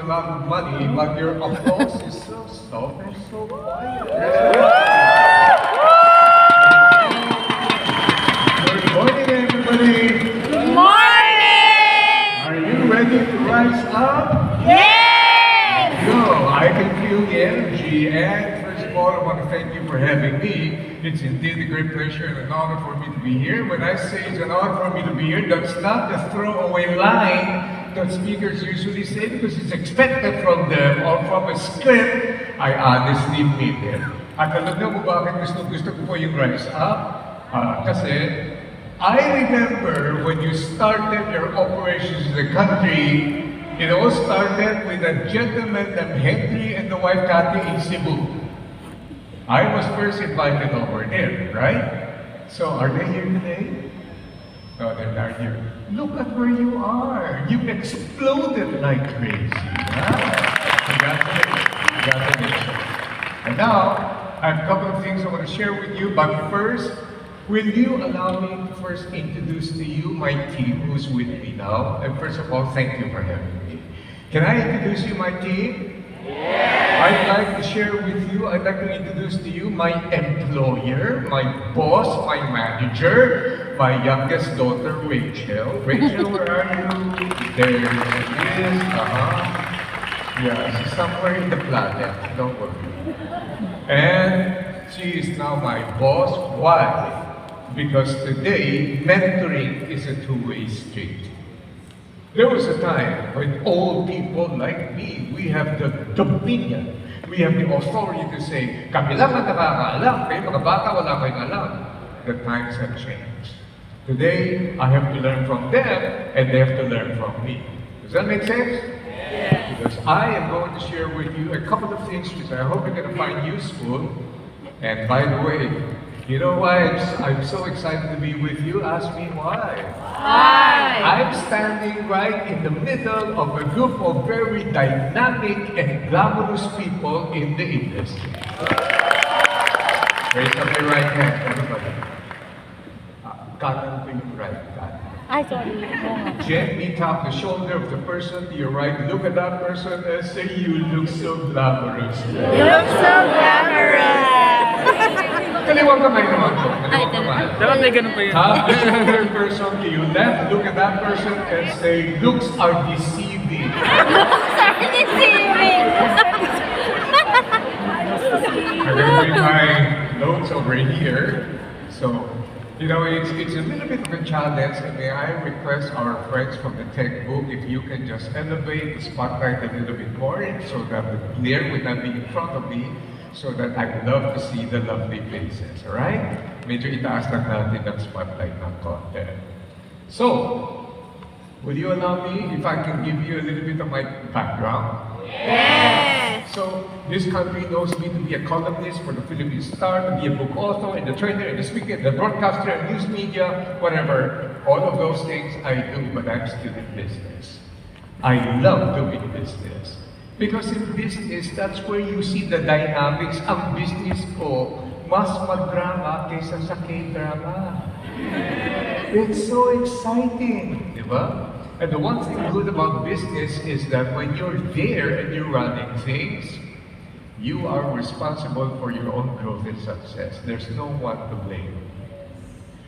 lot of money, but your applause is so soft and so quiet. Good morning, everybody. Good morning! Are you ready to rise up? Yes! No, I can feel the energy, and first of all, I want to thank you for having me. It's indeed a great pleasure and an honor for me to be here. When I say it's an honor for me to be here, that's not the throwaway line that speakers usually say because it's expected from them or from a script. I honestly mean it. At alam niyo kung bakit gusto ko po yung rise up? Kasi I remember when you started your operations in the country, it all started with a gentleman named Henry and the wife Cathy in Cebu. I was first invited over there, right? So are they here today? No, they're not here. Look at where you are. You've exploded like crazy. Huh? Congratulations. Congratulations. And now, I have a couple of things I want to share with you, but first, will you allow me to first introduce to you my team who's with me now? And first of all, thank you for having me. Can I introduce you my team? I'd like to share with you, I'd like to introduce to you my employer, my boss, my manager, my youngest daughter, Rachel. Rachel, where are you? There she is. Yeah, she's somewhere in the planet, don't worry. And she is now my boss. Why? Because today, mentoring is a two-way street. There was a time when old people like me, we have the dominion. We have the authority to say, kami lang ang nakakaalam, kayo mga bata wala kayong alam. The times have changed. Today, I have to learn from them, and they have to learn from me. Does that make sense? Yes. Because I am going to share with you a couple of things which I hope you're going to find useful. And by the way, you know why I'm so excited to be with you? Ask me why. Why? I'm standing right in the middle of a group of very dynamic and glamorous people in the industry. Raise up your right hand, everybody. Kanan ko yung right hand. Ay, sorry. Gently tap the shoulder of the person to your right. Look at that person and say, you look so glamorous. You look so glamorous! Kaliwang kamay naman po. Kaliwang kamay. Dapat may ganun pa yun. Tap the shoulder person to your left. Look at that person and say, looks are deceiving. Sorry, deceiving! I'm going to bring my notes over here. So, you know, it's a little bit of a challenge, and may I request our friends from the tech book if you can just elevate the spotlight a little bit more so that the glare would not be in front of me, so that I would love to see the lovely faces, alright? Medyo itaas lang natin ang spotlight ng konti. So, will you allow me if I can give you a little bit of my background? Yes! So, this country knows me to be a columnist for the Philippine Star, to be a book author, and the trainer, and the speaker, the broadcaster, and news media, whatever. All of those things I do, but I'm still in business. I love doing business. Because in business, that's where you see the dynamics. Ang business ko, mas magdrama kaysa sa K-drama. It's so exciting, di ba? And the one thing good about business is that when you're there and you're running things, you are responsible for your own growth and success. There's no one to blame.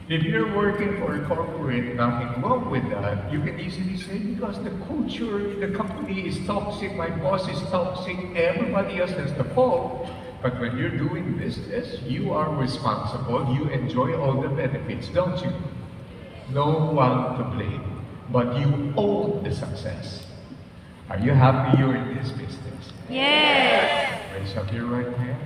If you're working for a corporate, nothing wrong with that. You can easily say, because the culture in the company is toxic, my boss is toxic, everybody else has the fault. But when you're doing business, you are responsible, you enjoy all the benefits, don't you? No one to blame, but you own the success. Are you happy you're in this business? Yes! Raise up your right hand.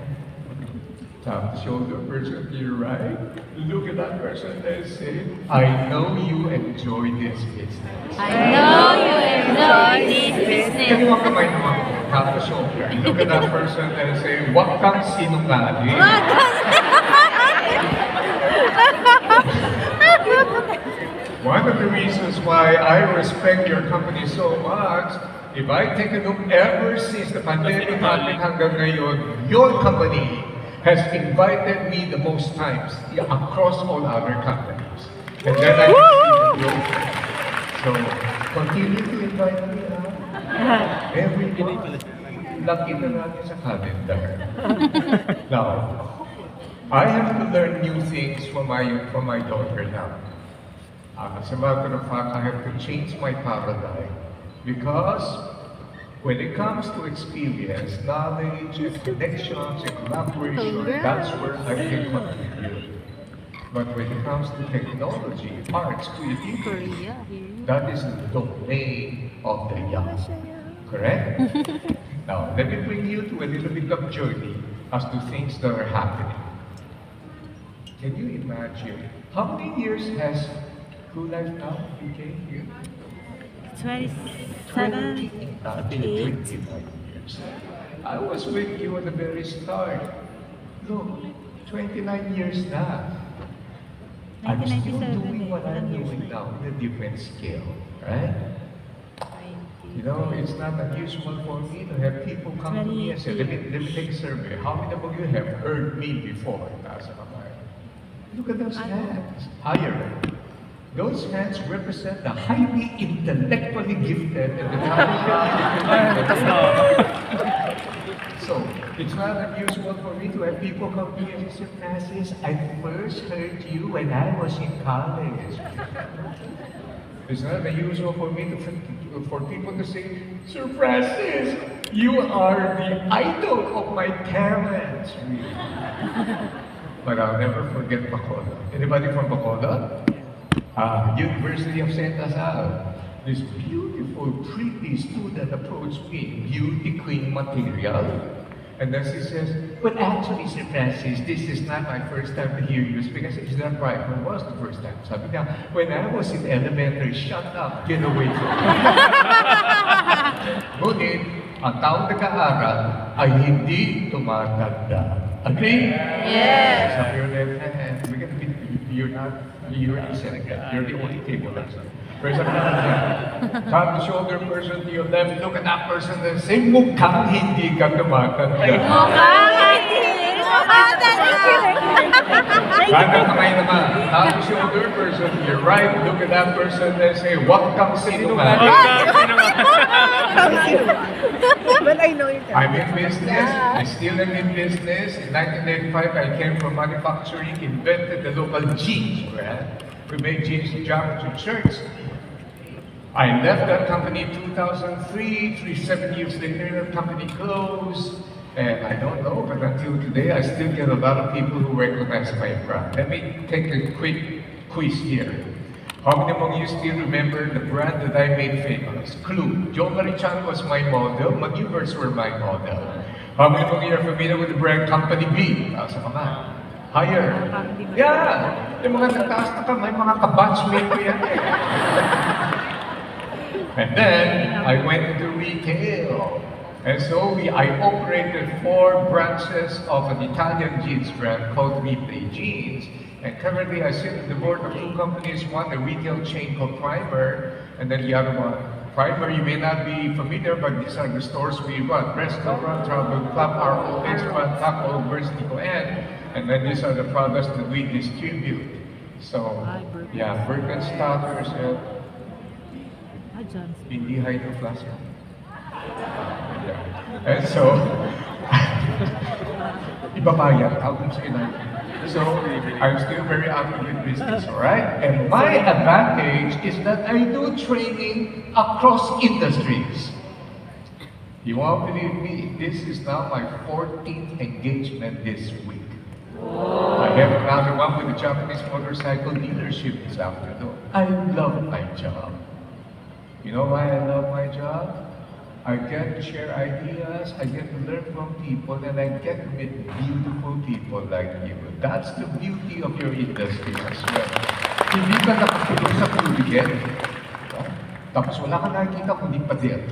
Tap the shoulder person to your right. Look at that person and say, I know you enjoy this business. I know you enjoy this business. Kaliwang kamay naman po. Tap the shoulder. Look at that person and say, wag kang sinungaling. One of the reasons why I respect your company so much, if I take a look ever since the pandemic happened hanggang ngayon, your company has invited me the most times across all other companies. And then I can see the growth. So, continue to invite me. Every month, lucky na natin sa calendar. Now, I have to learn new things from my daughter now. As a matter of fact, I have to change my paradigm because when it comes to experience, knowledge, and connections, and collaboration, that's where I can contribute. But when it comes to technology, arts, creativity, Korea. that is the domain of the young. Correct? Now, let me bring you to a little bit of journey as to things that are happening. Can you imagine how many years has True Life now became here? 27, 29 years. I was with you at the very start. Look, 29 years na. I'm still 1997 doing what I'm doing now in a different scale, right? You know, it's not unusual for me to have people come to me and say, let me take a survey. How many of you have heard me before? Look at those hands. Higher. Those hands represent the highly intellectually gifted and the talented. So, it's not unusual for me to have people come to me and say, Francis, I first heard you when I was in college. It's not unusual for me for people to say, Sir Francis, you are the idol of my parents. But I'll never forget Bacolod. Anybody from Bacolod? University of St. Lazaro. This beautiful, pretty student approached me, beauty queen material. And then she says, well, actually, Sir Francis, this is not my first time to hear you speak. I said, is that right? When was the first time? Sabi niya, when I was in elementary, shut up, get away from me. Ngunit, ang taong nag-aaral ay hindi tumatanda. Agree? Yes. Sabi your left hand, you're innocent. You're the only table that's Where's the top shoulder person to your left, look at that person and say, mukhang hindi ka tumatanda. Kanan kamay naman, top shoulder person to your right, look at that person and say, wag kang sinungaling. But I know it. I'm in business. I still am in business. In 1985, I came from manufacturing, invented the local jeans brand. We made jeans, jackets, and shirts. I left that company in 2003. 7 years later, the company closed. And I don't know, but until today, I still get a lot of people who recognize my brand. Let me take a quick quiz here. How many among you still remember the brand that I made famous? Clue. Joe Marichan was my model. Maneuvers were my model. How many among you are familiar with the brand Company B? Sa kamay. Higher. Yeah. Yung mga nataas na kamay, mga kabatchmate ko yan eh. And then, I went into retail. And so, I operated 4 branches of an Italian jeans brand called Replay Jeans. And currently, I sit on the board of 2 companies, one a retail chain called Primer, and then the other one. Primer, you may not be familiar, but these are the stores we run. Restaurant, Travel Club, RO, X1, Taco, Nico, and then these are the products that we distribute. So, yeah, Birkenstockers and hindi hydroplastic. Yeah. And so, iba pa yan, album sa So, I'm still very active in business, alright? And my advantage is that I do training across industries. You won't believe me, this is now my 14th engagement this week. I have another one with the Japanese motorcycle dealership this afternoon. I love my job. You know why I love my job? I get to share ideas, I get to learn from people, and I get to meet beautiful people like you. That's the beauty of your industry as well. Hindi ka nakatulog sa kuligin, tapos wala ka nakikita kundi pader.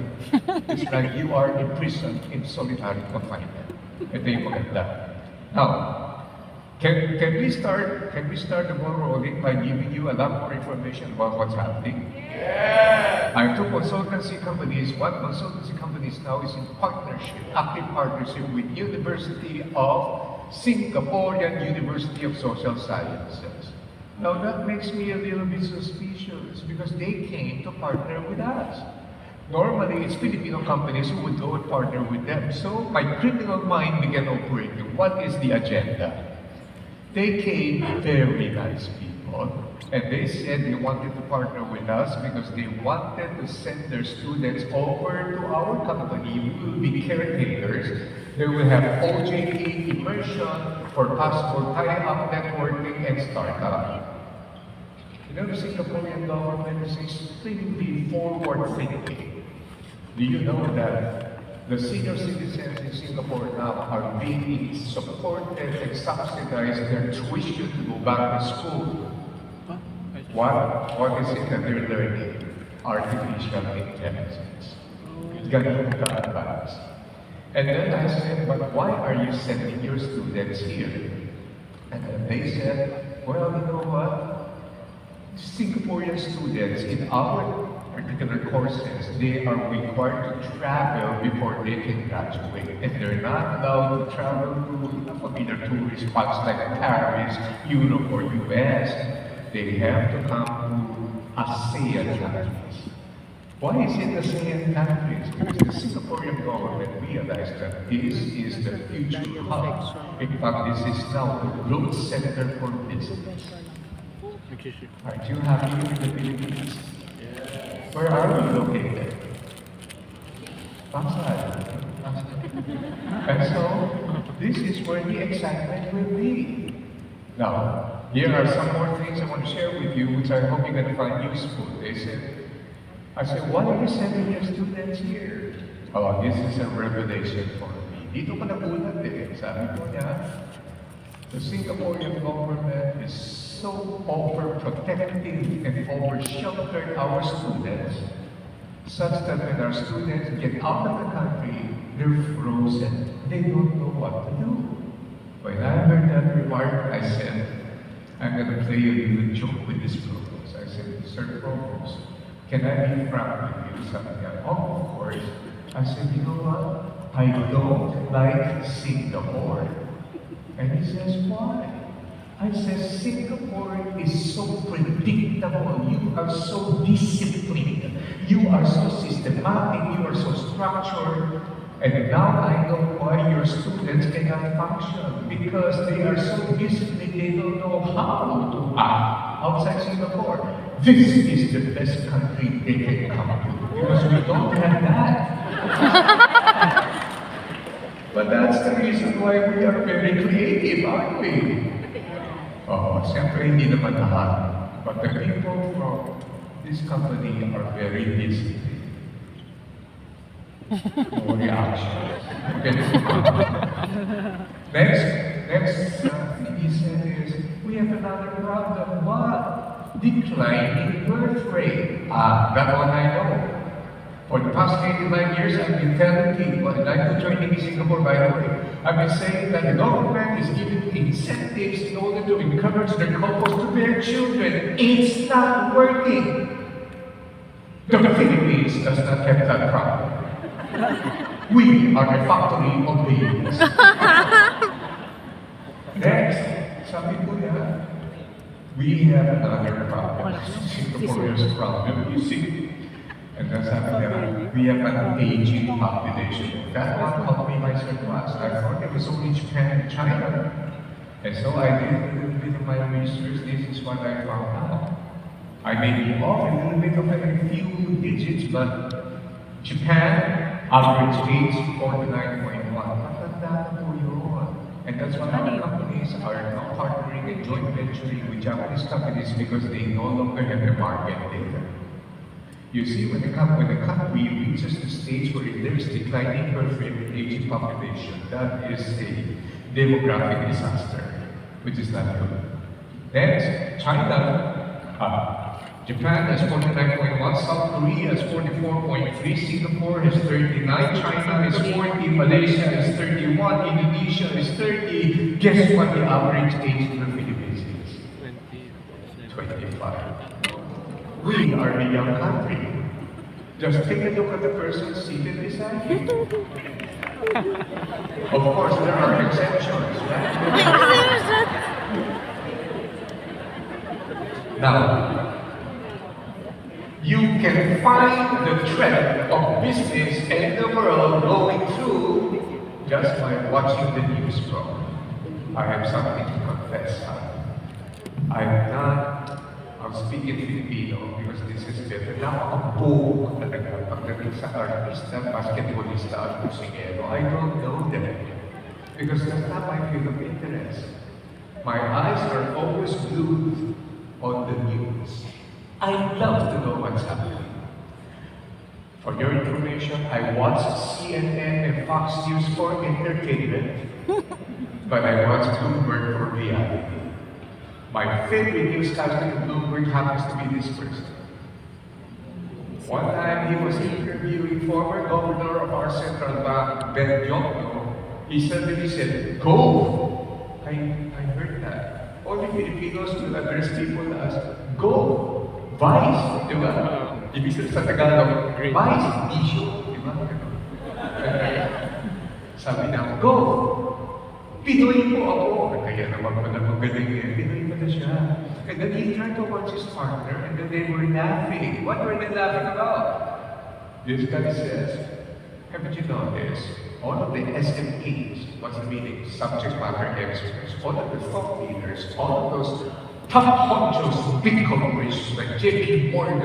It's like you are imprisoned in solitary confinement. Ito yung maganda. Now, can we start the ball rolling by giving you a lot more information about what's happening? Yeah. I have 2 consultancy companies. One consultancy company now is in partnership, active partnership with University of Singaporean University of Social Sciences. Now that makes me a little bit suspicious because they came to partner with us. Normally, it's Filipino companies who would go and partner with them. So my criminal mind began operating. What is the agenda? They came very nice people, and they said they wanted to partner with us because they wanted to send their students over to our company. We will be caretakers. They will have OJT immersion for passport tie-up, networking, and startup. You know, the Singaporean government is extremely forward-thinking. Do you know that the senior citizens in Singapore now are being supported and subsidized their tuition to go back to school? What is it that they're learning? Artificial intelligence. Ganun ka-advanced. And then I said, but why are you sending your students here? And then they said, well, you know what? Singaporean students in our particular courses, they are required to travel before they can graduate. And they're not allowed to travel to familiar tourist spots like Paris, Europe, or US. They have to come to ASEAN countries. Why is it ASEAN countries? Because the Singaporean government realized that this is the future hub. In fact, this is now the growth center for business. Aren't you happy with the Philippines? Where are we located? Pasay. And so, this is where the excitement will be. Now, here are some more things I want to share with you, which I hope you're going to find useful. I said, why are you sending your students here? Oh, this is a revelation for me. Dito ko nagulat eh. Sabi ko niya, the Singaporean government is so overprotective and over-sheltered our students, such that when our students get out of the country, they're frozen. They don't know what to do. When I heard that remark, I said, I'm going to play a little joke with this provost. I said, Sir Provost, can I be frank with you? Sabi niya, oh, of course. I said, you know what? I don't like Singapore. And he says, why? I said, Singapore is so predictable. You are so disciplined. You are so systematic. You are so structured. And now I know why your students cannot function. Because they are so disciplined, they don't know how to act outside Singapore. This is the best country they can come to. Because we don't have that. But that's the reason why we are very creative, aren't we? Oh, siyempre hindi naman lahat. But the people from this company are very disciplined. No reaction. Okay. Next thing he said is, we have another problem. What? Declining birth rate. That one I know. For the past 89 years, I've been telling people, and I'm not joining in Singapore, by the way, I've been saying that the government is giving incentives in order to encourage their couples to bear children. It's not working. The Philippines does not have that problem. We are a factory of babies. Next, sabi ko na, we have another problem. Singapore's problem, you see. And that's happening. We have an aging population. That one caught me by surprise. I thought it was only Japan and China. And so I did a little bit of my research. This is what I found out. I may be off a little bit of a few digits, but Japan, average age 49.1. Matanda po yun. And that's why our companies are now partnering and joint venturing with Japanese companies because they no longer have the market there. You see, when the country reaches the stage where there is declining birth rate and aging population, that is a demographic disaster, which is not good. Next, China. Japan has 49.1, South Korea has 44.3, Singapore has 39, China is 40, Malaysia is 31, Indonesia is 30. Guess what the average age in the Philippines is? 25. We are a young country. Just take a look at the person seated beside you. Of course, there are exceptions, right? Now, you can find the thread of business and the world going through just by watching the news program. I have something to confess. I'm speaking Filipino because this is better. Nakakabuo talaga pagdating sa artista, basketballista, at musikero. I don't know them because that's not my field of interest. My eyes are always glued on the news. I love to know what's happening. For your information, I watch CNN and Fox News for entertainment, but I watch Bloomberg for reality. My favorite newscaster in Bloomberg happens to be this person. One time he was interviewing former governor of our central bank, Ben Jokno. He suddenly said, "Go!" I heard that. Only Filipinos will address people as, "Go!" Vice, di ba? Ibig sabihin sa Tagalog, Vice, issue, di ba? Sabi na, "Go! Pinoy po ako." Kaya naman pala magaling eh. Pinoy pala siya. And then he tried to watch his partner and then they were laughing. What were they laughing about? This guy says, haven't you noticed? All of the SMEs, what's the meaning? Subject matter experts, all of the thought leaders, all of those top honchos, big corporations like JP Morgan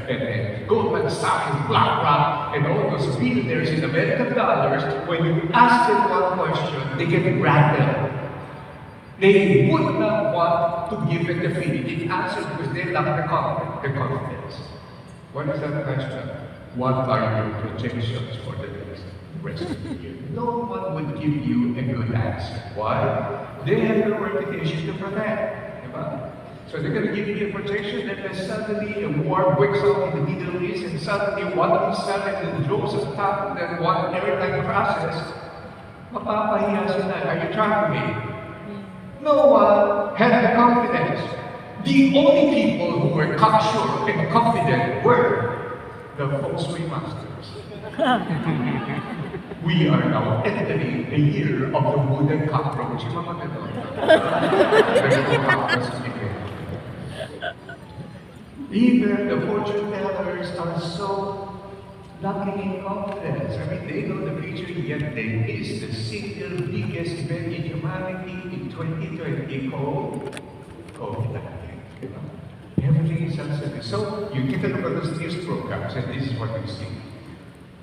and Goldman Sachs and BlackRock and all those billionaires in American dollars, when you ask them one question, they get rattled. They would not want to give a definitive answer because they lack the confidence. What is that question? What are your projections for the rest of the year? No one would give you a good answer. Why? They have no reputation to protect. So they're going to give you a protection, and then suddenly a war breaks out in the Middle East, and suddenly one missile and the drones attack, and then one airline crashes. Mapapahiya sila. Are you tracking me? No one had the confidence. The only people who were cocksure and confident were the feng shui masters. We are now entering the year of the wooden cockroach. Yung mga ganun. Even the fortune tellers are so lacking in confidence. I mean, they know the future, yet they miss the single biggest event in humanity in 2020 called COVID-19. Everything is uncertain. So you get a look at those news programs, and this is what you see.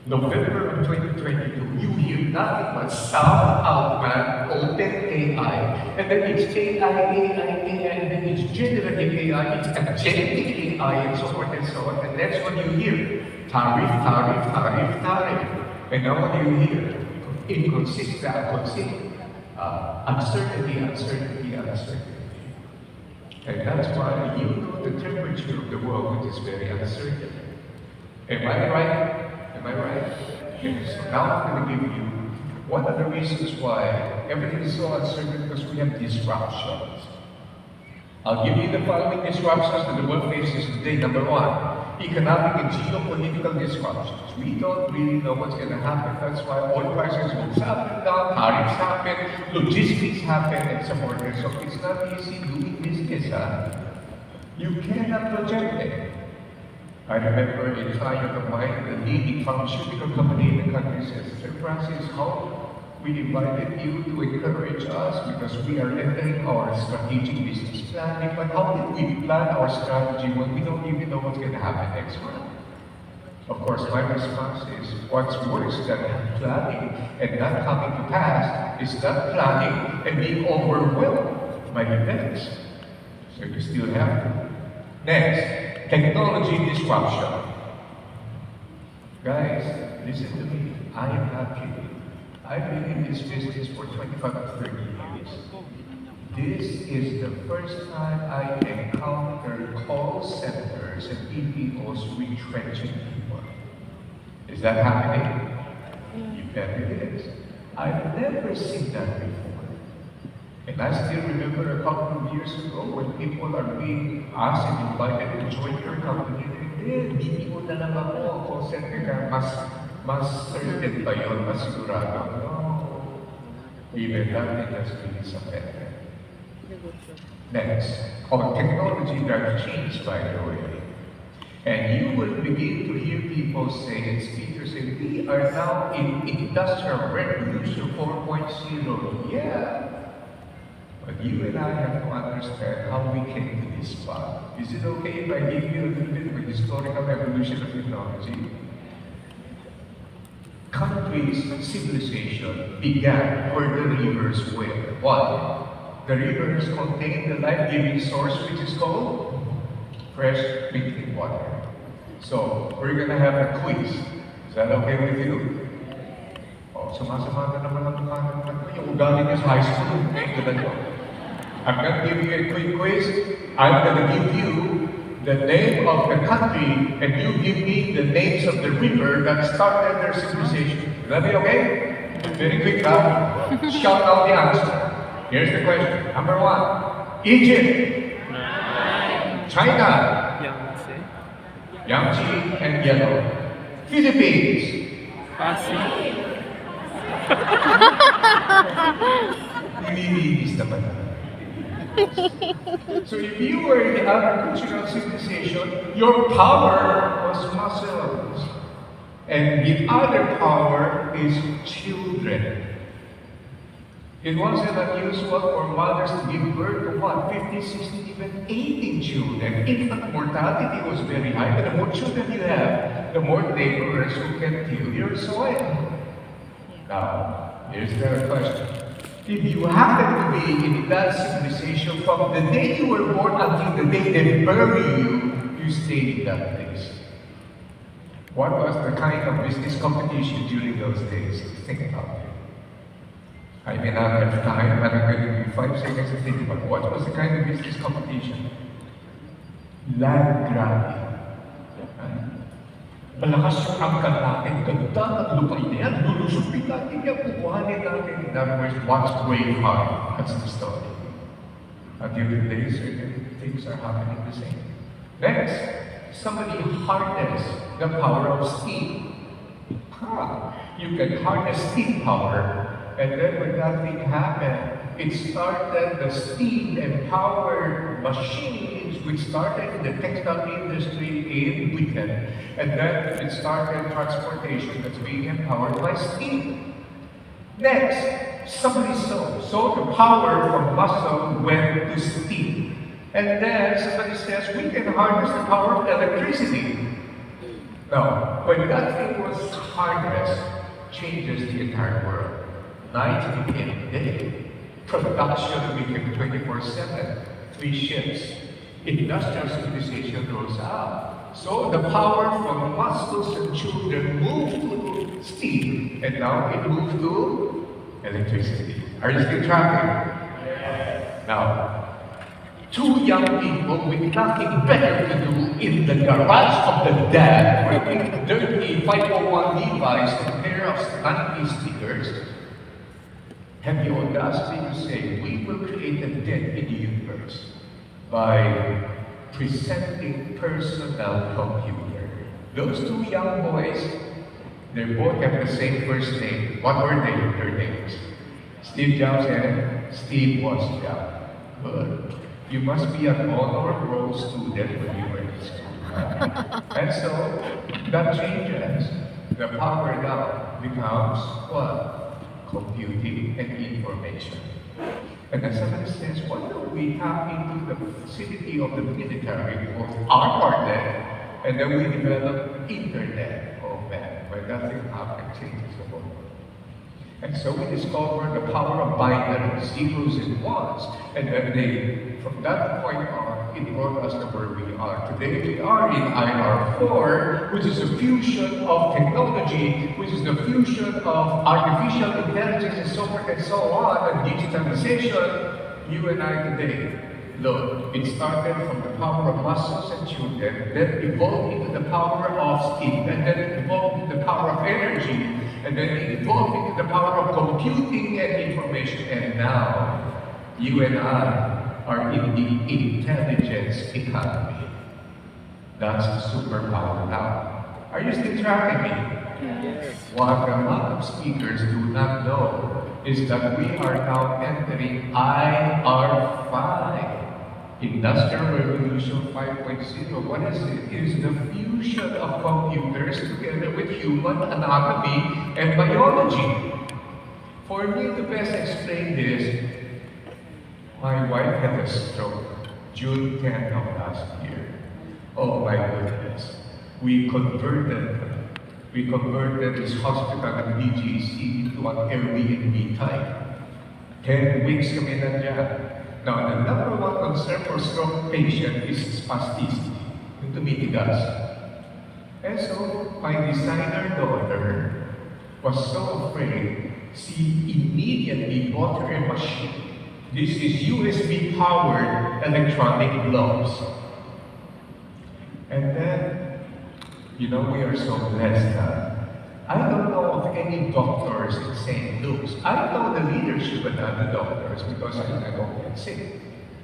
November of 2022, you hear nothing but Sam Altman, OpenAI, and then it's AI, and then it's generative AI, it's agentic AI, and so forth and so on. And that's what you hear. Tariff. And now what do you hear? Uncertainty. And that's why you know the temperature of the world, which is very uncertain. Am I right? Okay, so now I'm going to give you one of the reasons why everything is so uncertain, because we have disruptions. I'll give you the following disruptions that the world faces today. Number one, economic and geopolitical disruptions. We don't really know what's going to happen. That's why oil prices go up and down, tariffs happen, logistics happen, and so forth. So it's not easy doing business. You cannot project it. I remember a client of mine, the leading pharmaceutical company in the country, says, "Sir Francis, how we invited you to encourage us because we are entering our strategic business planning, but how did we plan our strategy when we don't even know what's going to happen next month?" Of course, my response is, what's worse than planning and not coming to pass is not planning and being overwhelmed by events. So you still have to. Next. Technology disruption. Guys, listen to me. I am not kidding. I've been in this business for 25 to 30 years. This is the first time I encounter call centers and BPOs retrenching people. Is that happening? You bet it is. I've never seen that before. And I still remember a couple of years ago when people are being asked and invited to join your company, hindi mo na naman mo, call center ka, mas certain ba yun, mas sigurado? No. Even that industry is affected. Next, technology drives change, by the way. And you will begin to hear people say and speakers say, we are now in Industrial Revolution 4.0. Yeah. But you and I have to understand how we came to this spot. Is it okay if I give you a little bit of a historical evolution of technology? Countries' civilization began where the rivers were. Why? The rivers contain the life-giving source which is called fresh drinking water. So, we're gonna have a quiz. Is that okay with you? Oh, sumasama na naman ang yung ugali niya sa high school. I'm gonna give you a quick quiz. I'm gonna give you the name of the country, and you give me the names of the river that started their civilization. Will that be okay? Very quick, huh? Shout out the answer. Here's the question. Number 1, Egypt. China. Yangtze and Yellow. Philippines. Nililinis naman. So if you were in the agricultural civilization, your power was muscles. And the other power is children. It wasn't unusual for mothers to give birth to 50, 60, even 80 children. Infant mortality was very high, but the more children you have, the more laborers who can till your soil. Now, here's the question. If you happen to be in that civilization from the day you were born until the day they bury you, you stayed in that place. What was the kind of business competition during those days? Think about it. I may not have time, but I'm going to give you 5 seconds to think about what was the kind of business competition? Land grabbing. Malakas yung angkat natin, ganda at lupay na yan, lulusupin natin yan, kukuhanin natin. In other words, what's way hard? That's the story. Until today, certain things are happening the same. Next, somebody harnessed the power of steam. You can harness steam power. And then when that thing happened, it started the steam-empowered machines which started in the textile industry in Britain. And then it started transportation that's being empowered by steam. Next, somebody so the power from muscle went to steam. And then somebody says, we can harness the power of electricity. Now, when that thing was harnessed, changes the entire world. Night became day. Production became 24/7. 3 shifts. Industrial civilization rose up. So the power from muscles and children moved to steam, and now it moved to electricity. Are you still tracking? Now, 2 young people with nothing better to do in the garage of the dad, working dirty 501 Levi's and a pair of stunty stickers, have the audacity to say, we will create a dent in the universe by presenting personal computer. Those 2 young boys, they both have the same first name. What were their names? Steve Jobs and Steve Wozniak. Good. You must be an honor roll student when you were in school. And so, that changes. The power now becomes what? Computing and information. And then somebody says, why don't we tap into the facility of the military of our partner, and then we develop internet? Oh man, when that thing happens, changes the world. And so we discover the power of binaries, zeros and ones, and then from that point on, it brought us to where we are. Today we are in IR4, which is a fusion of technology, which is the fusion of artificial intelligence and so forth and so on, and digitalization. You and I today, look, it started from the power of muscles and children, then evolved into the power of steam, and then it evolved into the power of energy, and then it evolved into the power of computing and information, and now, you and I are in the intelligence economy. That's the superpower now. Are you still tracking me? Yes. What a lot of speakers do not know is that we are now entering IR5. Industrial Revolution 5.0. What is it? It is the fusion of computers together with human anatomy and biology. For me to best explain this, my wife had a stroke June 10th of last year. Oh my goodness. We converted this hospital at BGC into an Airbnb type. 10 weeks kami nandiyan. Now, the number one concern for stroke patient is spasticity, yung tumitigas. And so, my designer daughter was so afraid, she immediately bought her a machine. This is USB-powered electronic gloves. And then, you know, we are so blessed that I don't know of any doctors in St. Luke's. I know the leadership and other doctors because I don't get sick.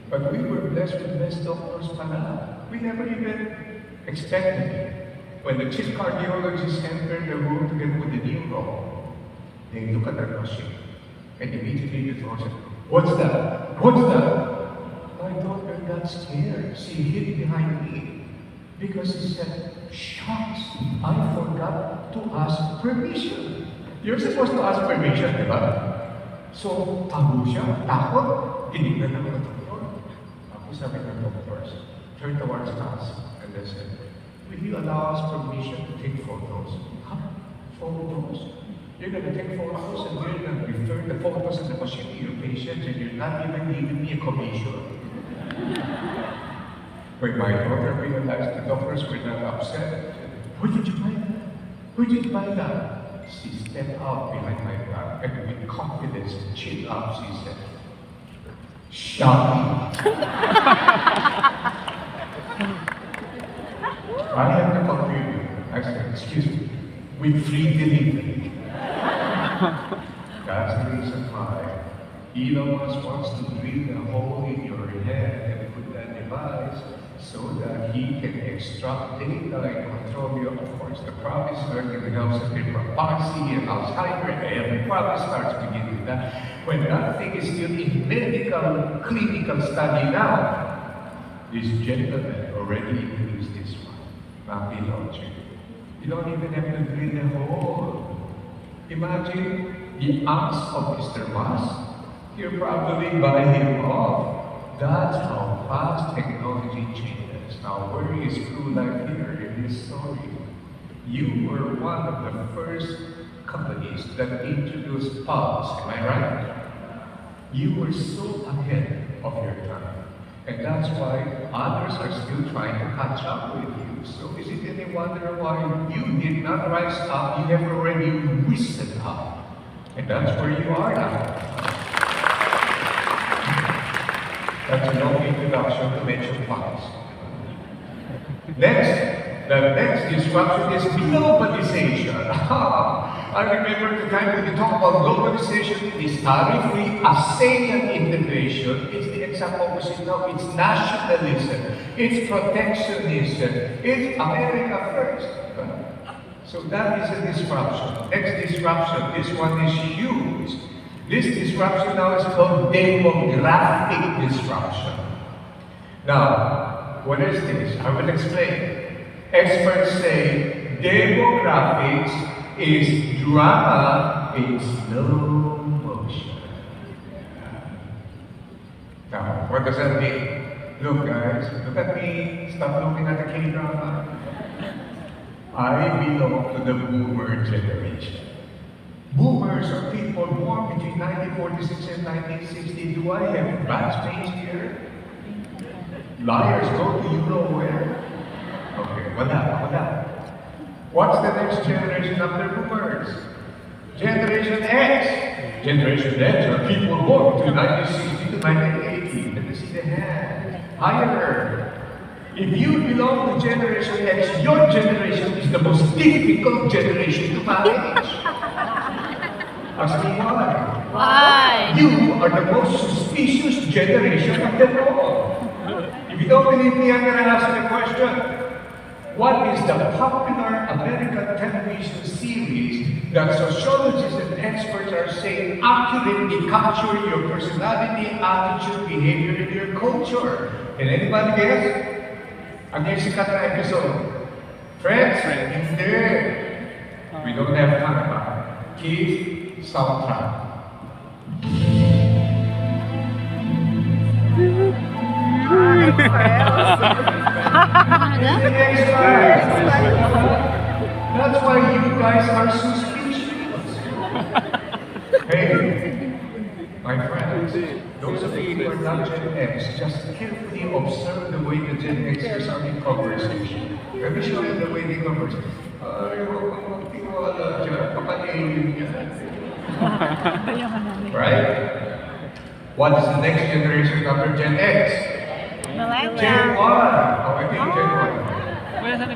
But we were blessed with best doctors pala. We never even expected it. When the chief cardiologist entered the room together with the neuro, they look at their machine and immediately the doctor said, "What's that? What's that?" My daughter got scared. She hid behind me because she said, "Shucks, I forgot to ask permission." You're supposed to ask permission, di ba? So, tago siya, takot, tinignan ng mga doktor. Ako sabi ng doctors, turn towards us, and they said, "Will you allow us permission to take photos?" Huh? Photos? You're gonna take photos and you're gonna return the photos of the machine to your patients and you're not even giving me a commission. When my daughter realized the doctors were not upset, "Where did you buy that? Where did you buy that?" She stepped out behind my back and with confidence, chin up, she said, "Shocking." I have to confirm you. I said, "Excuse me, with free delivery." That's the reason why Elon Musk wants to drill a hole in your head and put that device so that he can extract data and control you. Of course, the promise working helps cerebral palsy and Alzheimer. Every promise starts beginning with that. When that thing is still in medical, clinical study now, this gentleman already introduced this one, Mappy Logic. You don't even have to drill the hole. Imagine the ounce of Mr. Musk. You'll probably buy him off. That's how fast technology changes. Now, where is True Life here in this story? You were one of the first companies that introduced pulse, am I right? You were so ahead of your time. And that's why others are still trying to catch up with you. So is it any wonder why you did not rise up, you have already risen up. And that's where you are now. That's a long introduction to mention pulse. The next disruption is globalization. I remember the time when you talk about globalization, it's tariff-free ASEAN integration. It's the exact opposite now. It's nationalism. It's protectionism. It's America first. So that is a disruption. Next disruption, this one is huge. This disruption now is called demographic disruption. Now, what is this? I will explain. Experts say demographics is drama in slow motion. Now, what does that mean? Look guys, look at me, stop looking at the K-drama. I belong to the boomer generation. Boomers are people born between 1946 and 1960. Do I have batchmates here? Liars go to you know where? Okay, wala. What's the next generation after boomers? Generation X. Generation X are people born between 1960 to 1980. Let me see the hand. Higher. If you belong to Generation X, your generation is the most difficult generation to manage. Ask me why. Why? You are the most suspicious generation of them all. If you don't believe me, I'm going to ask you a question. What is the popular American television series that sociologists and experts are saying accurately capture your personality, attitude, behavior, and your culture. Can anybody guess? Ano yung sikat na episode? Friends? Hindi. We don't have time pa. Keith soundtrack. That's why you guys are so speechless. Hey, my friends, those of you who are not Gen X, just carefully observe the way the Gen Xers are in conversation. Let me show you the way they converse. Right? What is the next generation after Gen X? Gen Y. Oh, I think Gen Y.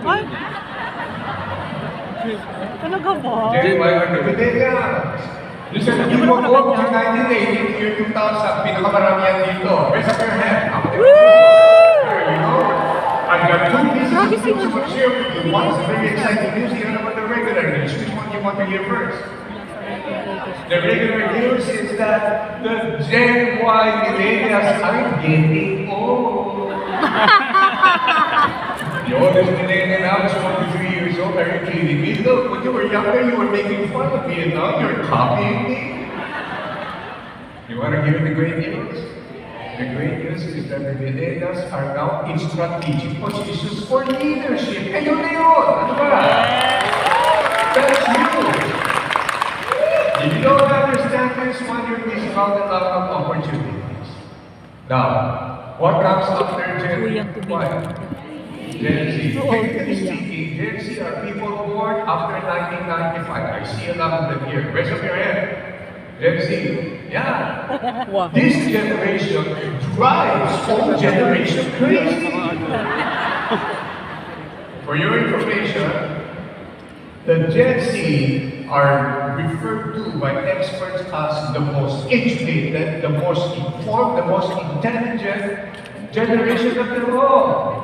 What? Talaga ba? Gen Y are the millennials. Listen, you were born in 1980, year 2000, pinakamaramihan dito. Raise up your hand. Woo! There you go. I've got two pieces of news to share with you. One is very exciting news, the other one the regular news. Which one do you want to hear first? The regular news is that the Gen Y millennials are getting old. The oldest millennial now is 43 years old. Are you kidding me? Look, when you were younger, you were making fun of me, and now you're copying me. You want to hear the great news? The great news is that the millennials are now in strategic positions for leadership. And yun na yun! Ano ba? That's you! If you don't understand this one, you're missing out on a lot of opportunities. Now, what comes after Gen Y? Gen Z. Technically speaking, Gen Z are people born after 1995. I see a lot of them here. Raise up your hand. Gen Z. Yeah. Wow. This generation drives whole generation crazy. For your information, the Gen Z are referred to by experts as the most educated, the most informed, the most intelligent generation of them all.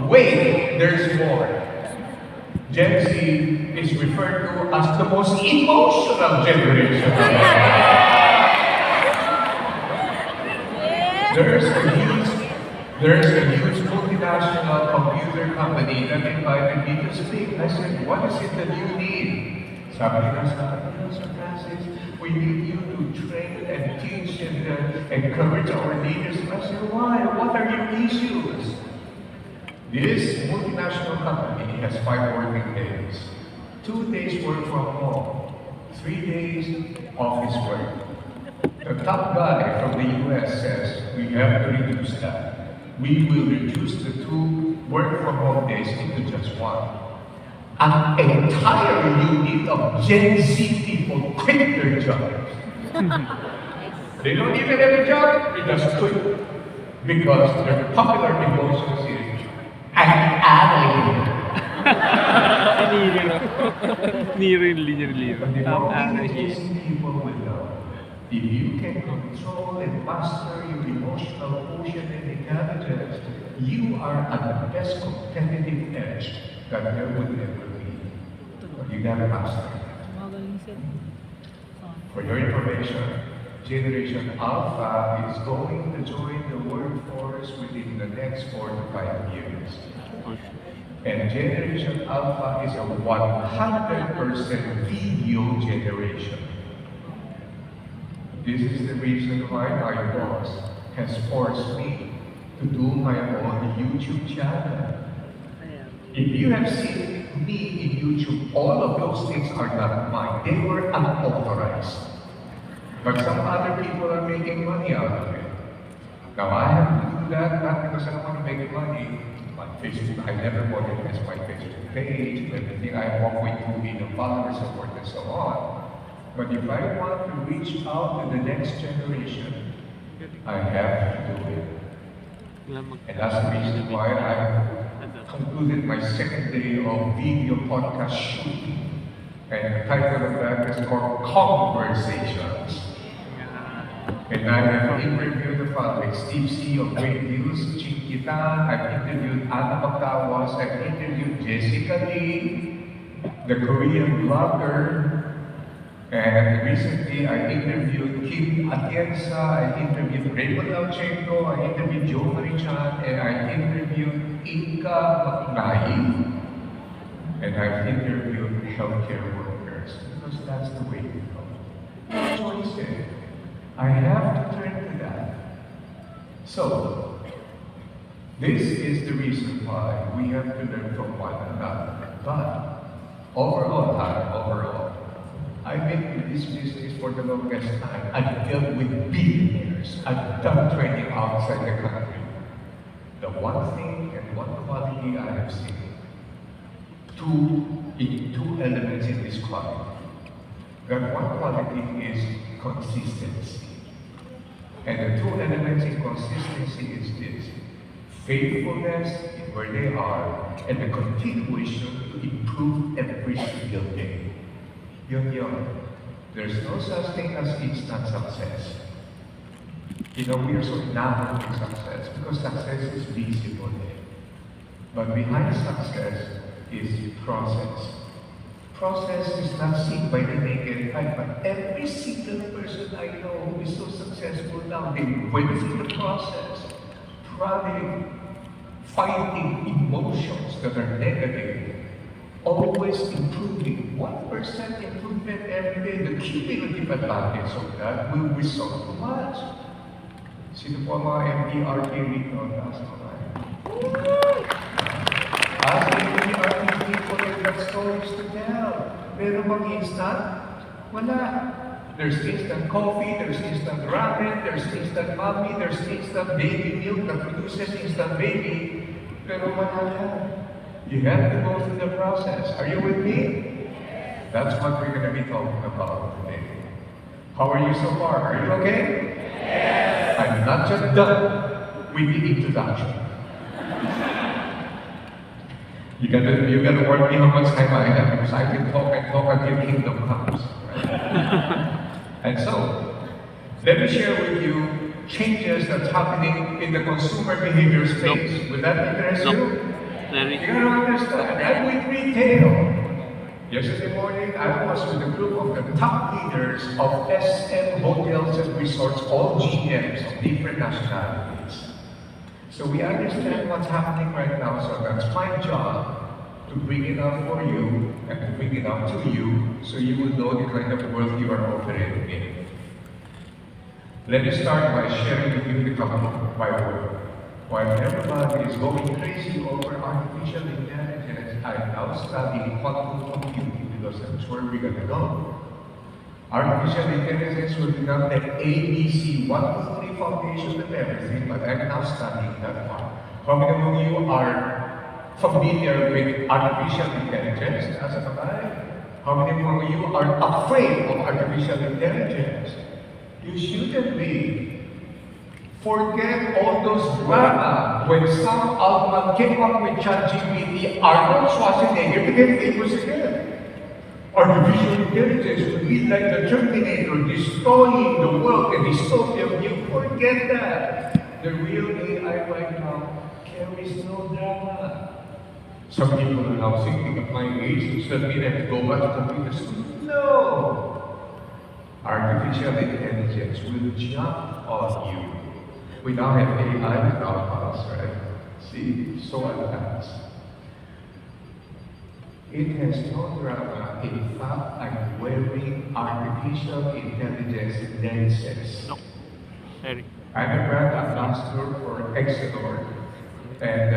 Wait, there's more. Gen Z is referred to as the most emotional generation. There's a huge multinational computer company that invited me to speak. I said, what is it that you need? Sabi nila sa akin, Sir Francis, we need you to train and teach and encourage our leaders. I said, why? What are your issues? This multinational company has 5 working days. 2 days work from home, 3 days office work. The top guy from the US says, we have to reduce that. We will reduce the 2 work from home days into just 1. An entire unit of Gen Z people quit their jobs. They don't even have a job, they just quit. Because their popular emotions is, I'm out of here. But the more Gen Z people will know, if you can control and master your emotional quotient and intelligence, you are at the best competitive edge that there would ever be. But you gotta master it. For your information, Generation Alpha is going to join the workforce within the next 4 to 5 years. And Generation Alpha is a 100% video generation. This is the reason why my boss has forced me to do my own YouTube channel. If you have seen me in YouTube, all of those things are not mine. They were unauthorized. But some other people are making money out of it. Now I have to do that not because I want to make money. On Facebook, I never monetize my Facebook page, everything I walk with followers, support, and so on. But if I want to reach out to the next generation, I have to do it. And that's the reason why I concluded my 2nd day of video podcast shooting. And the title of that is called Conversations. And I have interviewed the following: Steve C. of Great News, Chiquita, I've interviewed Anna Pagtawas, I've interviewed Jessica Lee, the Korean blogger, And recently, I interviewed Kim Atienza, I interviewed Raymond Alchenko, I interviewed Joe Marichan, and I interviewed Inka Maknayi, and I've interviewed healthcare workers, because that's the way we go. No choice there. I have to turn to that. So, this is the reason why we have to learn from one another. But, overall, I've been in this business for the longest time. I've dealt with billionaires. I've done training outside the country. The one thing and one quality I have seen, two elements in this quality. That one quality is consistency. And the two elements in consistency is this: faithfulness in where they are, and the continuation to improve every single day. Yun. There's no such thing as instant success. We are so enamored with success because success is visible there. But behind success is process. Process is not seen by the naked eye, but every single person I know who is so successful now, they went through the process, trying, fighting emotions that are negative, always improving. 1% improvement every day. The cumulative advantage of that will result to much. Sino po ang mga MDRT rito? Taas mo ba? As the MDRT people, they've got stories to tell. Pero bang instant? Wala. There's instant coffee, there's instant ramen, there's instant mommy, there's instant baby milk that produces instant baby. Pero wala yan. You have to go through the process. Are you with me? That's what we're going to be talking about today. How are you so far? Are you okay? Yes. I'm not just done with the introduction. You gotta work me how much time I have, because I can talk and talk until kingdom comes. Right? And so, let me share with you changes that's happening in the consumer behavior space. Will that interest you? You gotta understand, I'm with retail. Yesterday morning, I was with a group of the top leaders of SM hotels and resorts, all GMs of different nationalities. So we understand what's happening right now, so that's my job to bring it out for you and to bring it out to you so you will know the kind of world you are operating in. Let me start by sharing with you the couple by word. While everybody is going crazy over artificial intelligence, I'm now studying quantum computing because that's where we're going to go. Artificial intelligence will become the ABC 1, 2, 3 foundation of everything, but I'm now studying that part. How many of you are familiar with artificial intelligence as a guy? How many of you are afraid of artificial intelligence? You shouldn't be. Forget all those drama when Sam Altman came up with ChatGPT. Arnold Schwarzenegger became famous again. Artificial intelligence will be like the Terminator, destroying the world, a dystopian view. Forget that. The real AI right now carries no drama. Some people are now thinking at my age, does that mean I have to go back to computer school? No. Artificial intelligence will jump on you. We now have AI without us, right? See, so advanced. It has no drama. In fact, I'm wearing artificial intelligence lenses. No. Eric. I'm a brand ambassador for Excelor. And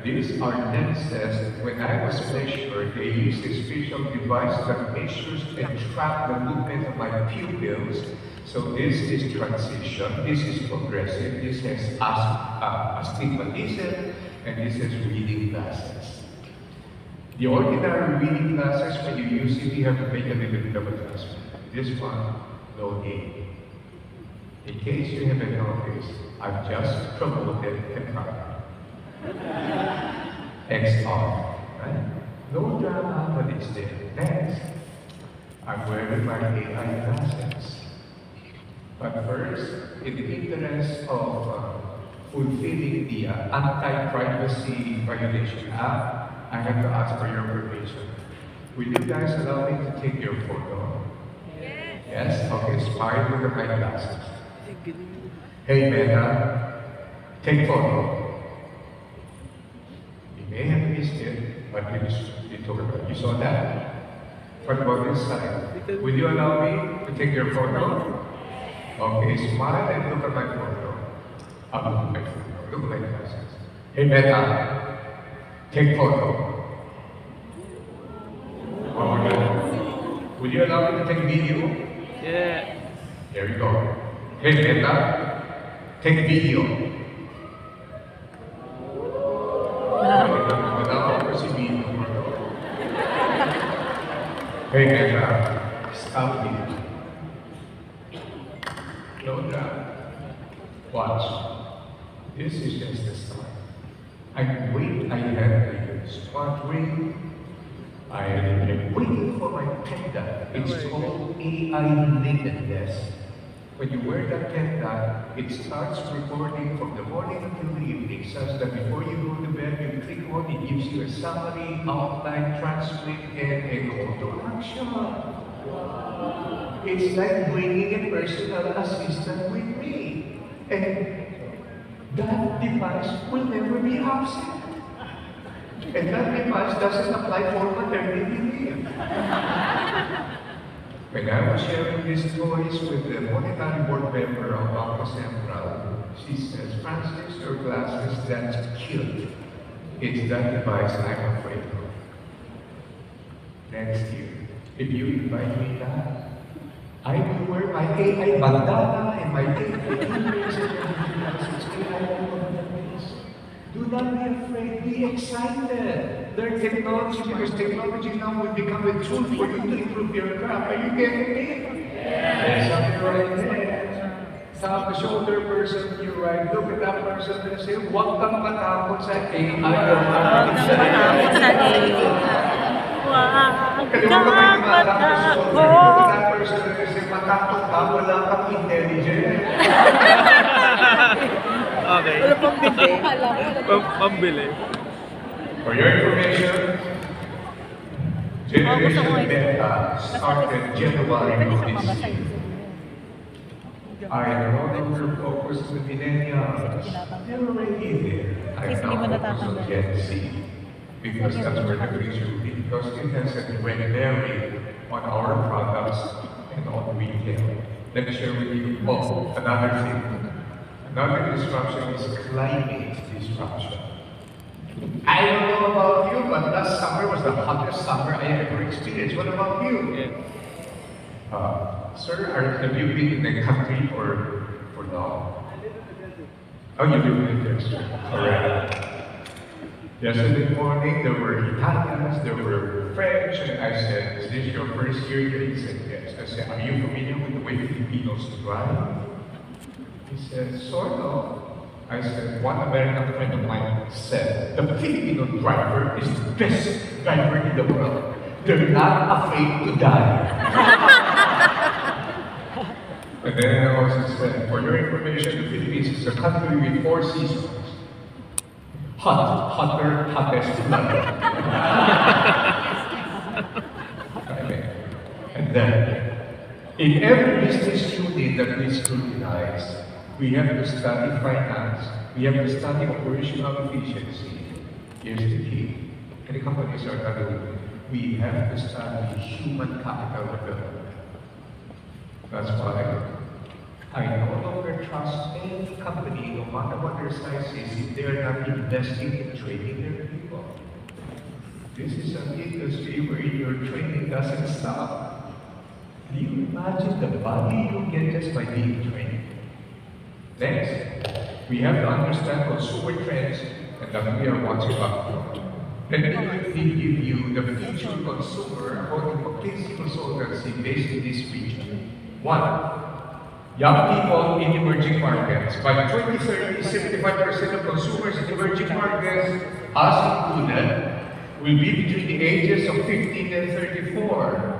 these are lenses. When I was measured, they used a special device that measures and tracks the movement of my pupils. So this is transition, this is progressive, this has astigmatism, and this is reading glasses. The ordinary reading glasses, when you use it, you have to make a little bit of adjustment. This one, no need. In case you haven't noticed, I've just promoted the car. XR, right? No drama, but it's there. Next, I'm wearing my AI glasses. But first, in the interest of fulfilling the Anti-Privacy Violation Act, I have to ask for your permission. Will you guys allow me to take your photo? Yes. Yes? Okay, smile with the eyeglasses. Hey, Meta, take photo. You may have missed it, but you took it. You saw that? What about this side? Will you allow me to take your photo? Okay, smile and look at my photo. Look at my photo. Look at my glasses. Hey, Meta, take photo. Oh my God. Would you allow me to take video? Yeah. There we go. Hey, Meta, take video. Wala ko si video. Hey, Meta, stop video. No doubt. Watch. This is just the start. I have the smart ring. I am waiting for my panda. It's called AI Limitedness. When you wear that panda, it starts recording from the morning until the evening, such that before you go to bed, you click on it, gives you a summary, outline, transcript, and a call to action. It's like bringing a personal assistant with me. And that device will never be absent. And that device doesn't apply for maternity leave. When I was sharing these toys with the monetary board member of Bangko Sentral, she says, Francis, your glasses, that's cute. It's that device I'm afraid of. Next year, if you invite me back, I will wear my AI bandana and my AI earrings and everything else. It's AI all over the place. Do not be afraid, be excited. Learn technology because technology now will become a tool for you to improve your craft. Are you getting me? There's something right there. Tap the shoulder person to your right. Look at that person and say, huwag kang matakot sa AI. Huwag kang matakot sa AI. Huwag kang matakot. Look at that person and say, matakot ka, wala kang intelligent. Okay. Pambili. For your information, Generation Beta started January of this year. I no longer focus on the millennials. They're already there. I now focus on Gen Z. Because that's where the future will be. Because it has a direct bearing on our products and on retail. Let me share with you another thing. Another disruption is climate disruption. I don't know about you, but last summer was the hottest summer I ever experienced. What about you? Sir, have you been in the country for long? Oh, you've been in there, sir. Correct. Yesterday morning, there were Italians, there were French, and I said, is this your first year here? He said, yes. I said, are you familiar with the way Filipinos drive? He said, sort of. I said, one American friend of mine said, the Filipino driver is the best driver in the world. They're not afraid to die. And then I also said, for your information, the Philippines is a country with 4 seasons. Hot, hotter, hottest, hotter. And then, in every business unit that we scrutinize, we have to study finance, we have to study operational efficiency. Here's the key. Many companies are not doing it. We have to study human capital development. That's why I no longer trust any company, no matter what their size is, if they are not investing in training their people. This is an industry where your training doesn't stop. Do you imagine the value you get just by being trained? Next, we have to understand consumer trends and that we are watching out for. Let me quickly give you the future consumer according to McKinsey Consultancy based in this region. 1. Young people in emerging markets. By 2030, 75% of consumers in emerging markets, us included, will be between the ages of 15 and 34.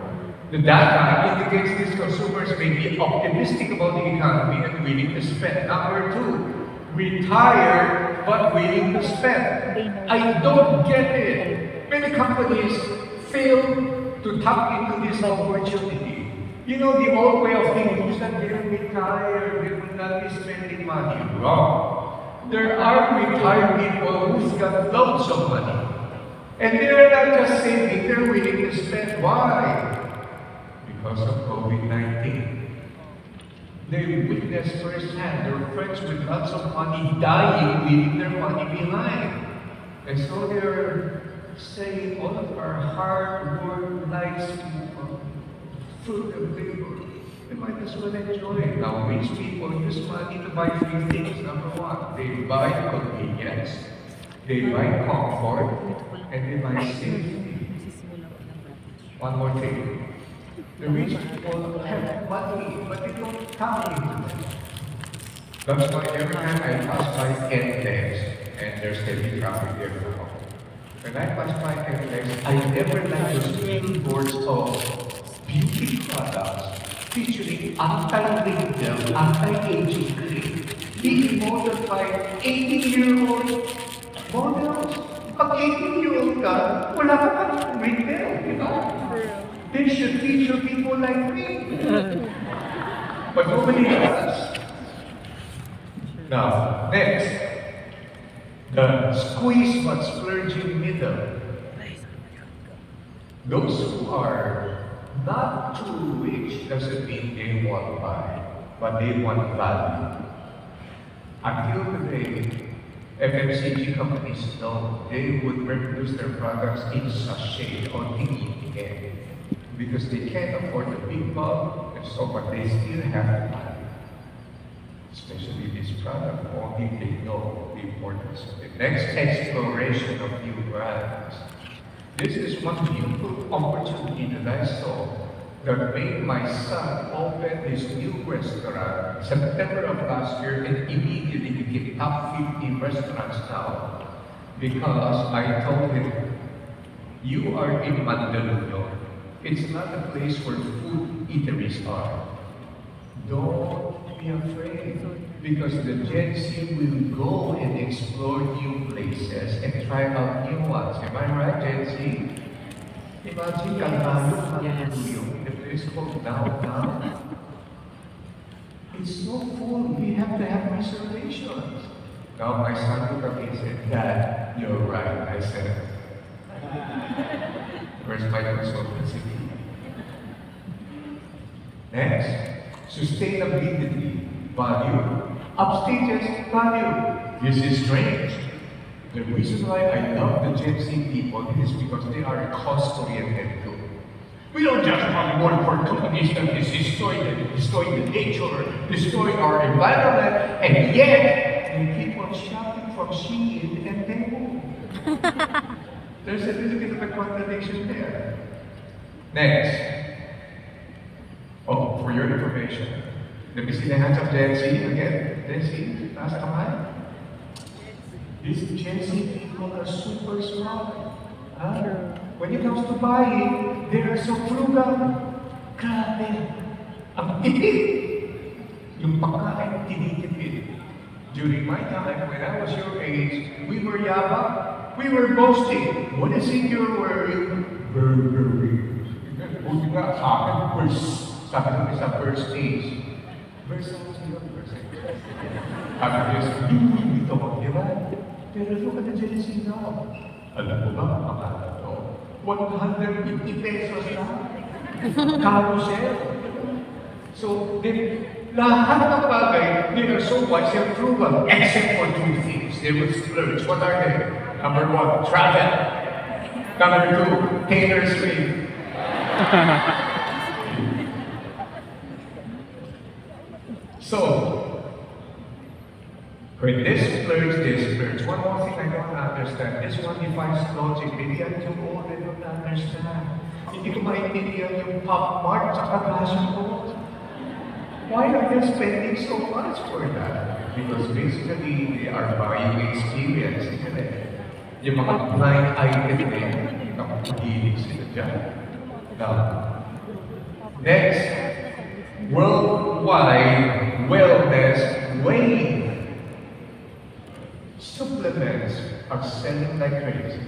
The data indicates these consumers may be optimistic about the economy and willing to spend. Number 2, retired but willing to spend. I don't get it. Many companies fail to tap into this opportunity. You know, the old way of thinking is that they will retire, they will not be spending money. Wrong. There are retired people who've got loads of money. And they're not just saving, they're willing to spend. Why? Because of COVID-19. They witnessed firsthand their friends with lots of money dying, leaving their money behind. And so they're saying all of our hard work, nice fruit of labor, they might as well enjoy it. Now, rich people use money to buy three things. Number one, they buy convenience, they buy comfort, and they buy safety. One more thing. The rich people have money, but they don't count it. That's why every time I pass by NLEX, and there's heavy traffic there now, when I pass by NLEX, I never like those billboards of beauty products featuring anti-wrinkle, anti-aging cream, being modeled by 80-year-old models. Pag 80-year-old ka, wala ka pang wrinkle, you know? They should feature people like me. But nobody does. Now, next, the squeeze but splurging middle. Those who are not too rich doesn't mean they want buy, but they want value. Until today, FMCG companies know they would reproduce their products in sachet or in because they can't afford the big bulk, and so but they still have to buy. Especially this product, only they know the importance of it. Next, exploration of new brands. This is one beautiful opportunity that I saw that made my son open his new restaurant September of last year and immediately became top 50 restaurants now because I told him, you are in Mandaluyong. It's not a place where food eateries are. Don't be afraid because the Gen Z will go and explore new places and try out new ones. Am I right, Gen Z? Imagine Calvario, Mandaluyong, in a place called Downtown. It's so full, we have to have reservations. Now my son looked at me and said, Dad, you're right. I said, where's my consultancy? Next, sustainability, value, upstages, value. This is strange. The reason why I love the Gen Z people is because they are cost-oriented too. We don't just want more for companies that is destroying the nature, destroying our environment, and yet we keep on shopping from Shein and Temu. There's a little bit of a contradiction there. Next. Oh, for your information, let me see the hands of Gen Z again. Gen Z, last kamay. These Gen Z people are super smart. When it comes to buying, they are so frugal. Grabe. Ang tipid. Yung pagkain, tinitipid. During my time, when I was your age, we were yabang. We were boasting. What is it you're wearing? Burberry. Buti nga sa akin, sabi namin sa first stage. Versace yun, Versace. Sabi niya sa Louis Vuitton, di ba? Pero look at the Gen Z now. Alam mo ba ang mga ito? 150 pesos lang. Carousel. So, lahat ng bagay, they are so wise and frugal, except for two things. They will splurge. What are they? Number one, travel. Number two, Taylor Swift. So, when they splurge. One more thing I don't understand. This one defines logic. Maybe I'm too old, I don't understand. Hindi ko maintindihan yung Pop Mart sa Passion Boat. Why are they spending so much for that? Because basically, they are buying experience, isn't it? Yung mga blind item din, nakapagilig sila dyan. Now, next, worldwide wellness wave. Supplements are selling like crazy.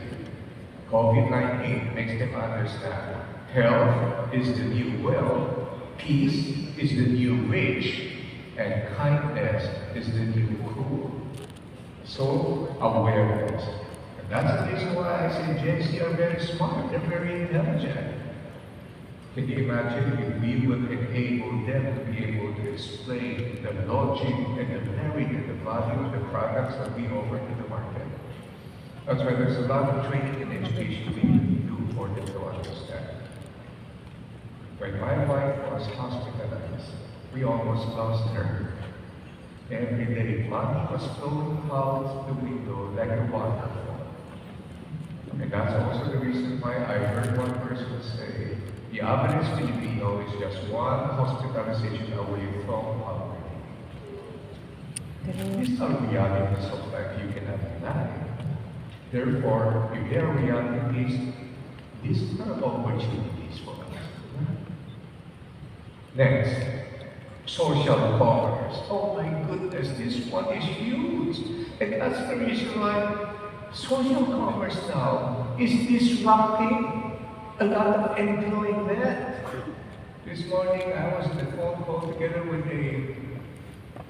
COVID-19 makes them understand health is the new wealth. peace is the new rich, and kindness is the new cool. So, awareness. And that's the reason why I say Gen Z are very smart, they're very intelligent. Can you imagine if we would enable them to be able to explain the logic and the merit and the value of the products that we offer to the market? That's why there's a lot of training and education we need to do for them to understand. When my wife was hospitalized, we almost lost her. Every day, money was flowing out the window like a waterfall. And that's also the reason why I heard one person say, the average Filipino is just one hospitalization away from poverty. These are realities of life you cannot deny. Therefore, if they are realities, these are opportunities for us. Next, social commerce. Oh my goodness, this one is huge. And that's the reason why social commerce now is disrupting a lot of employment. This morning I was on a phone call together with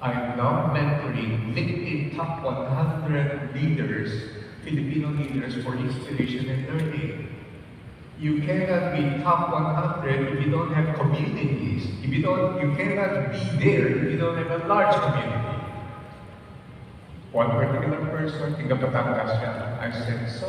I'm now mentoring LinkedIn top 100 leaders, Filipino leaders for inspiration and learning. You cannot be top 100 if you don't have communities. You cannot be there if you don't have a large community. One particular person, taga Batangas siya, I said, so,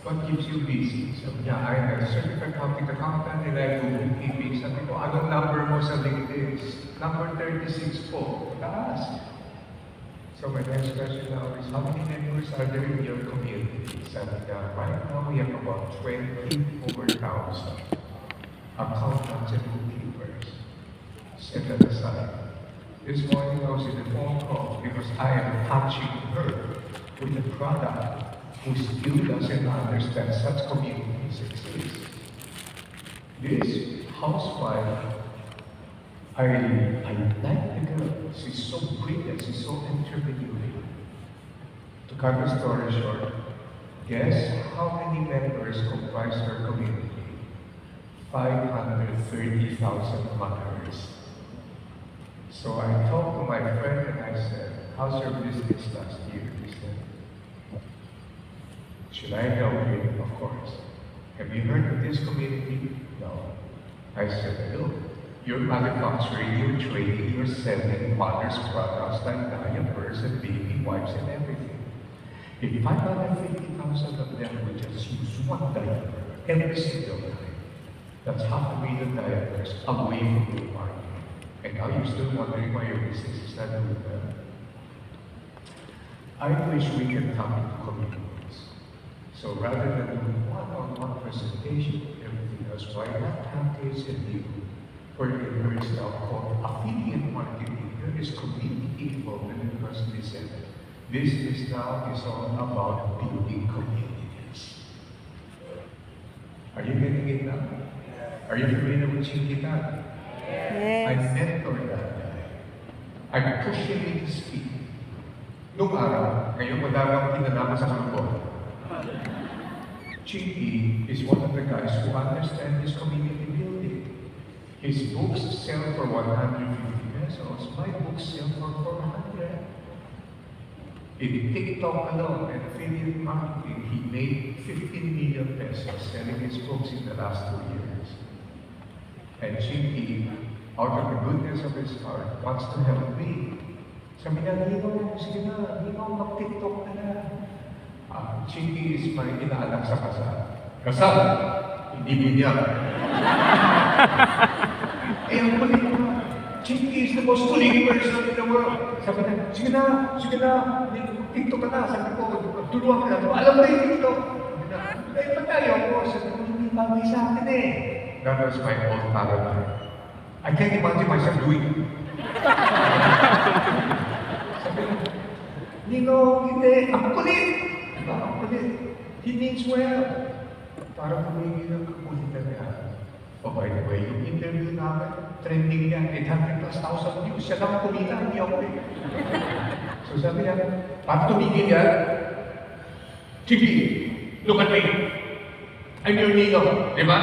what keeps you busy? So, yeah, I'm a certified public accountant and I do bookkeeping. Sabi ko, anong number mo sa LinkedIn? Number 36 po. Taas. So my next question now is, how many members are there in your community? Sabi ka, right now we have about 24,000 accountants and bookkeepers. Set that aside. This morning I was in a phone call because I am touching her with a product who still doesn't understand such communities exist. This housewife, I like the girl. She's so brilliant, she's so entrepreneurial. To cut the story short, guess how many members comprise her community? 530,000 mothers. So I talked to my friend and I said, how's your business last year? He said, should I help you? Of course. Have you heard of this community? No. I said, look, you're manufacturing, you're trading, you're selling mothers' products like diapers and baby wipes and everything. If 550,000 of them would just use one diaper every single time, that's 500,000 diapers away from your market. And now you're still wondering why your business is not doing well. I wish we could come into communities. So rather than doing one-on-one presentation, everything else, why not have this and you? For there is now called affiliate marketing. There is community involvement because listen, business now is all about building communities. Are you getting it now? Are you familiar with Chinkitan? I mentored that guy. I pushed him into speak. Nung araw, ngayon madami akong kinalaman sa grupo. Chinky is one of the guys who understand this community building. His books sell for 150 pesos. My books sell for 400. In TikTok alone and affiliate marketing, he made 15 million pesos selling his books in the last 2 years. And Chinky, out of the goodness of his heart, wants to help me. Sabi niya, Nino, sige na, Nino, mag-TikTok na na. Chinky is my inaanak sa kasal. Kasal, hindi binyak. Eh, ang kulit mo. Chinky is the most kulit person in the world. Sabi niya, sige na, TikTok ka na. Sabi ko, tulungan ka na. Alam mo yung TikTok? Sabi niya, eh, patayo ko. Sabi ko, hindi bagay sa akin eh. That was my old paradigm. I can't imagine myself doing it. Sabi niya, Nino, hindi, ang kulit. Ang kulit. He means well. Para kumigil ang kakulitan niya. Oh, by the way, yung interview namin, trending niya, 800,000 views. Siya lang kumita, hindi ako eh. So sabi niya, paano tumigil yan? Sige, look at me. I'm your Nino, di ba?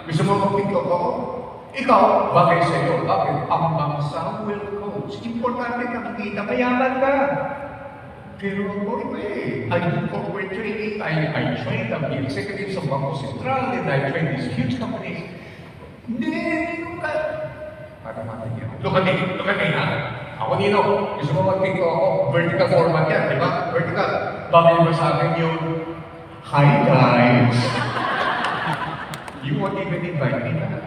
Gusto mo mag-TikTok ako? Ikaw, bagay sa iyo. Bakit? Ang bansa will coach. Importante nakikita, mayaman ka. Pero ako iba eh. I do corporate training. I train the executives of Bangko Sentral and I train these huge companies. Hindi, ka. Para matigyan. Look at me ha. Ako Nino, gusto mo mag-TikTok ako, vertical format yan, di ba? Vertical. Bagay ba sa akin yung, hi guys. You won't even invite me back.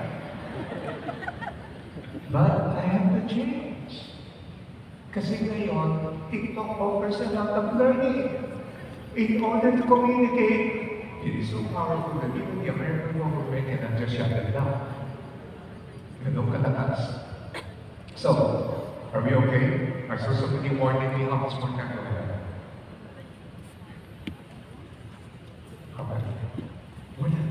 But I have to change. Kasi ngayon, TikTok offers a lot of learning. In order to communicate, it is so powerful that even the American government cannot just shut it down. Ganun katatas. So, are we okay? I saw somebody warning me how much more time do I have? How about it? Wala.